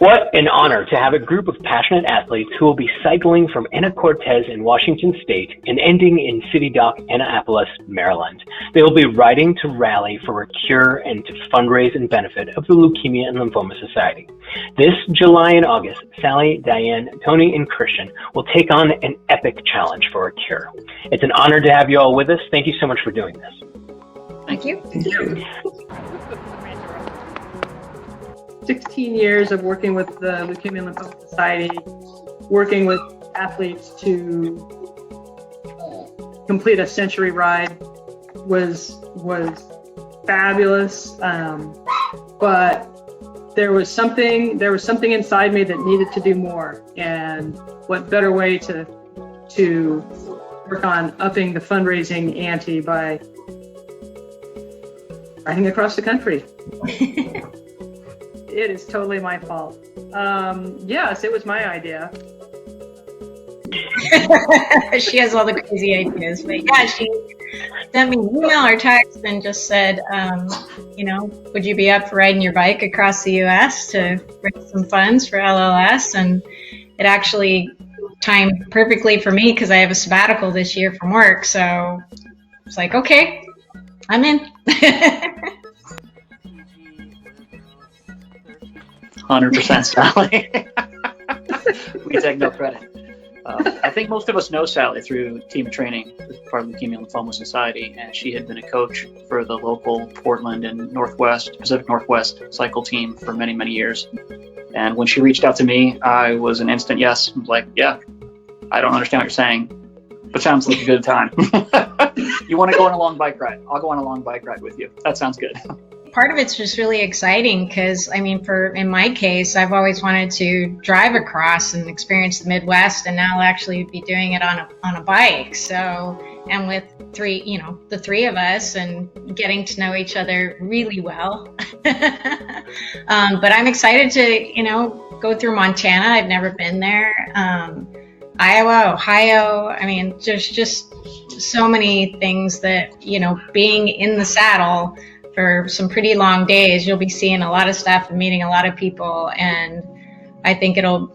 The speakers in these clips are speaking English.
What an honor to have a group of passionate athletes who will be cycling from Anacortes in Washington State and ending in City Dock, Annapolis, Maryland. They will be riding to rally for a cure and to fundraise in benefit of the Leukemia and Lymphoma Society. This July and August, Sally, Diane, Tony, and Christian will take on an epic challenge for a cure. It's an honor to have you all with us. Thank you so much for doing this. Thank you. Thank you. 16 years of working with the Leukemia Lymphoma Society, working with athletes to complete a century ride was fabulous. But there was something inside me that needed to do more. And what better way to work on upping the fundraising ante by riding across the country. It is totally my fault. Yes, it was my idea. She has all the crazy ideas, but yeah, she sent me an email or text and just said, would you be up for riding your bike across the U.S. to raise some funds for LLS? And it actually timed perfectly for me because I have a sabbatical this year from work. So it's like, okay, I'm in. 100% Sally. We take no credit. I think most of us know Sally through team training as part of the Leukemia Lymphoma Society, and she had been a coach for the local Portland and Pacific Northwest cycle team for many, many years. And when she reached out to me, I was an instant yes. I was like, yeah, I don't understand what you're saying, but sounds like a good time. You want to go on a long bike ride? I'll go on a long bike ride with you. That sounds good. Part of it's just really exciting because, in my case, I've always wanted to drive across and experience the Midwest, and now I'll actually be doing it on a bike. So, and with the three of us and getting to know each other really well. But I'm excited to, go through Montana. I've never been there. Iowa, Ohio. There's just so many things that, being in the saddle for some pretty long days, you'll be seeing a lot of stuff and meeting a lot of people, and I think it'll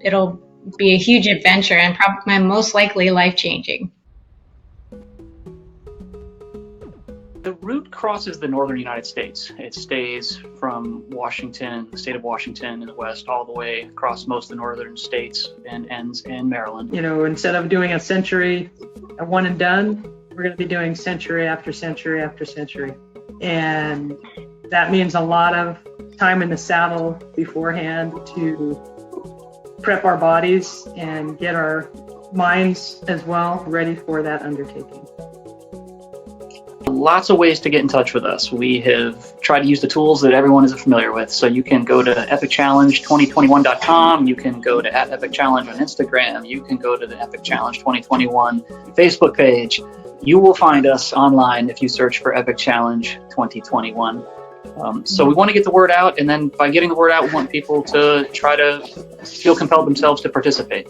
be a huge adventure and probably most likely life-changing. The route crosses the northern United States. It stays from Washington, the state of Washington in the west, all the way across most of the northern states and ends in Maryland. Instead of doing a century, a one and done, we're going to be doing century after century after century. And that means a lot of time in the saddle beforehand to prep our bodies and get our minds as well ready for that undertaking. Lots of ways to get in touch with us. We have tried to use the tools that everyone is familiar with. So you can go to epicchallenge2021.com. You can go to @epicchallenge on Instagram. You can go to the Epic Challenge 2021 Facebook page. You will find us online if you search for Epic Challenge 2021. So we want to get the word out, and then by getting the word out, we want people to try to feel compelled themselves to participate.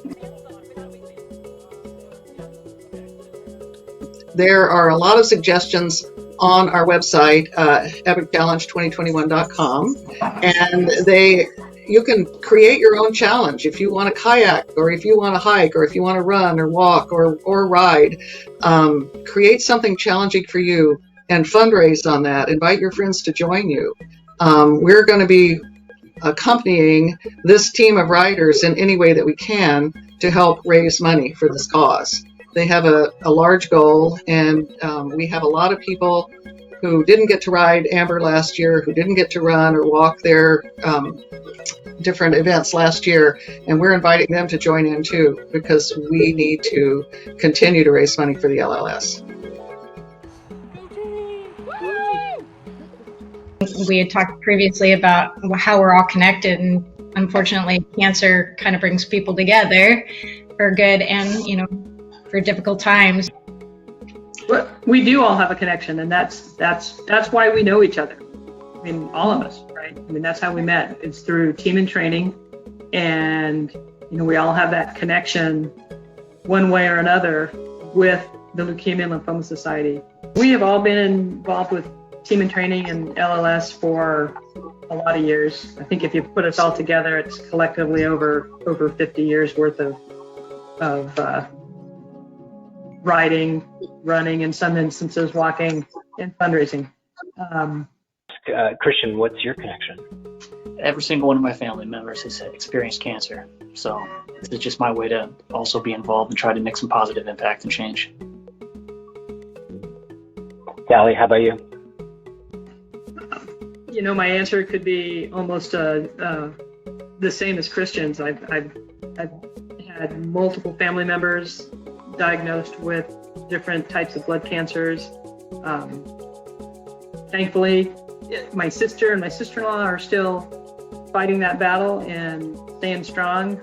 There are a lot of suggestions on our website, epicchallenge2021.com, and you can create your own challenge. If you want to kayak, or if you want to hike, or if you want to run or walk or ride, create something challenging for you and fundraise on that. Invite your friends to join you. We're going to be accompanying this team of riders in any way that we can to help raise money for this cause. They have a large goal, and we have a lot of people who didn't get to ride Amber last year, who didn't get to run or walk their different events last year, and we're inviting them to join in too, because we need to continue to raise money for the LLS. We had talked previously about how we're all connected, and unfortunately cancer kind of brings people together for good and for difficult times. But we do all have a connection, and that's why we know each other. All of us, right? That's how we met. It's through team and training, and we all have that connection one way or another with the Leukemia Lymphoma Society. We have all been involved with team in training and LLS for a lot of years. I think if you put us all together, it's collectively over 50 years worth of riding, running, in some instances walking, and fundraising. Christian, what's your connection? Every single one of my family members has experienced cancer. So this is just my way to also be involved and try to make some positive impact and change. Sally, how about you? You know, my answer could be almost the same as Christian's. I've had multiple family members diagnosed with different types of blood cancers. Thankfully, my sister and my sister-in-law are still fighting that battle and staying strong.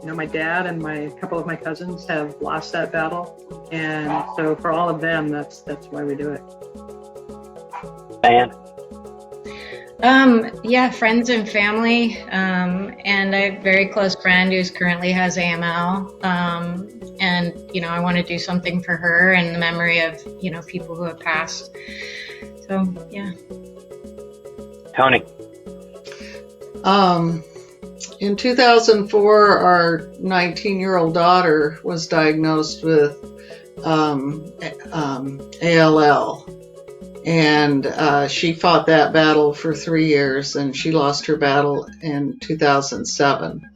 You know, my dad and a couple of my cousins have lost that battle, and so for all of them, that's why we do it. Diane? Yeah, friends and family, and a very close friend who's currently has AML. And, you know, I want to do something for her in the memory of, you know, people who have passed. So, yeah. Tony? In 2004, our 19-year-old daughter was diagnosed with ALL. And she fought that battle for 3 years, and she lost her battle in 2007.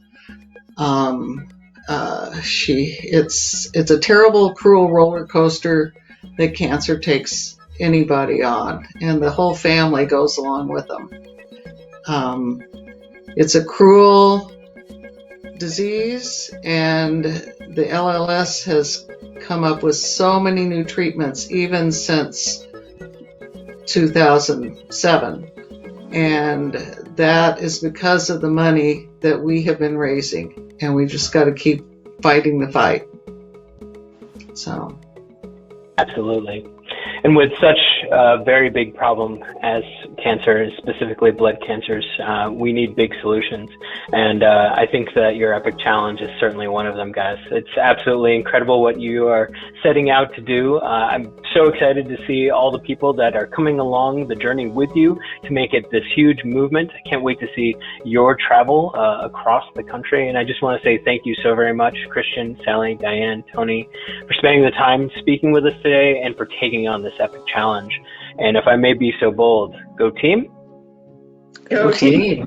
It's a terrible, cruel roller coaster that cancer takes anybody on, and the whole family goes along with them. It's a cruel disease, and the LLS has come up with so many new treatments, even since 2007, and that is because of the money that we have been raising, and we just got to keep fighting the fight. So, Absolutely. And with such a very big problem as cancer, specifically blood cancers, we need big solutions. And I think that your Epic Challenge is certainly one of them, guys. It's absolutely incredible what you are setting out to do. I'm so excited to see all the people that are coming along the journey with you to make it this huge movement. I can't wait to see your travel across the country. And I just want to say thank you so very much, Christian, Sally, Diane, Tony, for spending the time speaking with us today and for taking on this Epic Challenge. And if I may be so bold, go team. Go team.